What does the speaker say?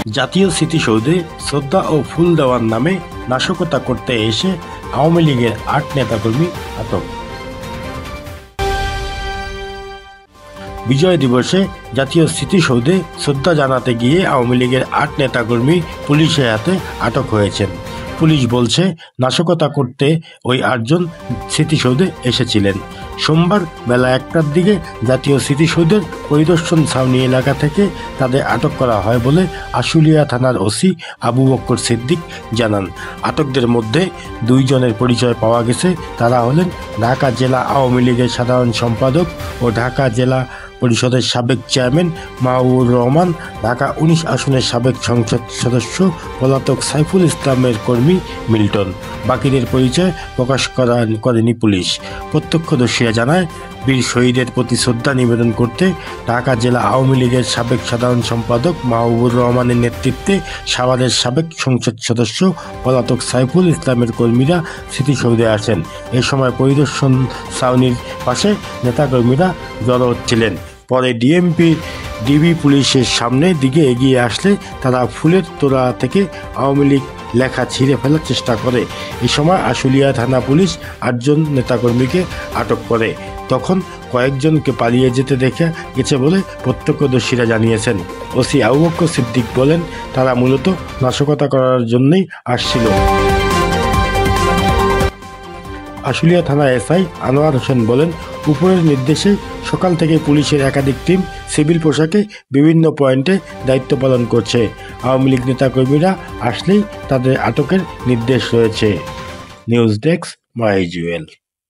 জাতীয় স্মৃতিসৌধে শ্রদ্ধা ও ফুল দেওয়ার নামে নাশকতা করতে এসে আওয়ামী লীগের ৮ নেতাকর্মী আটক। বিজয় দিবসে জাতীয় স্মৃতিসৌধে শ্রদ্ধা জানাতে গিয়ে আওয়ামী লীগের ৮ নেতাকর্মী পুলিশের হাতে আটক হয়েছেন। পুলিশ বলছে, নাশকতা করতে ওই ৮ জন স্মৃতিসৌধে এসেছিলেন। সোমবার বেলা ১টার দিকে জাতীয় স্মৃতিসৌধের পরিদর্শন ছাউনি এলাকা থেকে তাদের আটক করা হয় বলে আশুলিয়া থানার ওসি আবু বক্কর সিদ্দিক জানান। আটকদের মধ্যে ২ জনের পরিচয় পাওয়া গেছে। তারা হলেন ঢাকা জেলা আওয়ামী লীগের সাধারণ সম্পাদক ও ঢাকা জেলা পরিষদের সাবেক চেয়ারম্যান মাহবুবুর রহমান, ঢাকা ১৯ আসনের সাবেক সংসদ সদস্য পলাতক সাইফুল ইসলামের কর্মী মিল্টন। বাকিদের পরিচয় প্রকাশ করেনি পুলিশ। প্রত্যক্ষদর্শীরা জানায়, বীর শহীদের প্রতি শ্রদ্ধা নিবেদন করতে ঢাকা জেলা আওয়ামী লীগের সাবেক সাধারণ সম্পাদক মাহবুবুর রহমানের নেতৃত্বে সাভারের সাবেক সংসদ সদস্য পলাতক সাইফুল ইসলামের কর্মীরা স্মৃতিসৌধে আসেন। এ সময় পরিদর্শন ছাউনির পাশে নেতাকর্মীরা জড়ো হচ্ছিলেন। পরে ডিবি পুলিশের সামনে দিকে এগিয়ে আসলে তারা ফুলের তোড়া থেকে আওয়ামী লীগ লেখা ছিঁড়ে ফেলার চেষ্টা করে। এ সময় আশুলিয়া থানা পুলিশ ৮ জন নেতাকর্মীকে আটক করে। তখন কয়েকজনকে পালিয়ে যেতে দেখা গেছে বলে প্রত্যক্ষদর্শীরা জানিয়েছেন। ওসি আবু বক্কর সিদ্দিক বলেন, তারা মূলত নাশকতা করার জন্যই আসছিল। আশুলিয়া থানা এসআই আনোয়ার হোসেন বলেন, উপরের নির্দেশে সকাল থেকে পুলিশের একাধিক টিম সিভিল পোশাকে বিভিন্ন পয়েন্টে দায়িত্ব পালন করছে। আওয়ামী লীগ নেতাকর্মীরা আসলেই তাদের আটকের নির্দেশ রয়েছে। নিউজ ডেস্ক, মাই জুয়েল।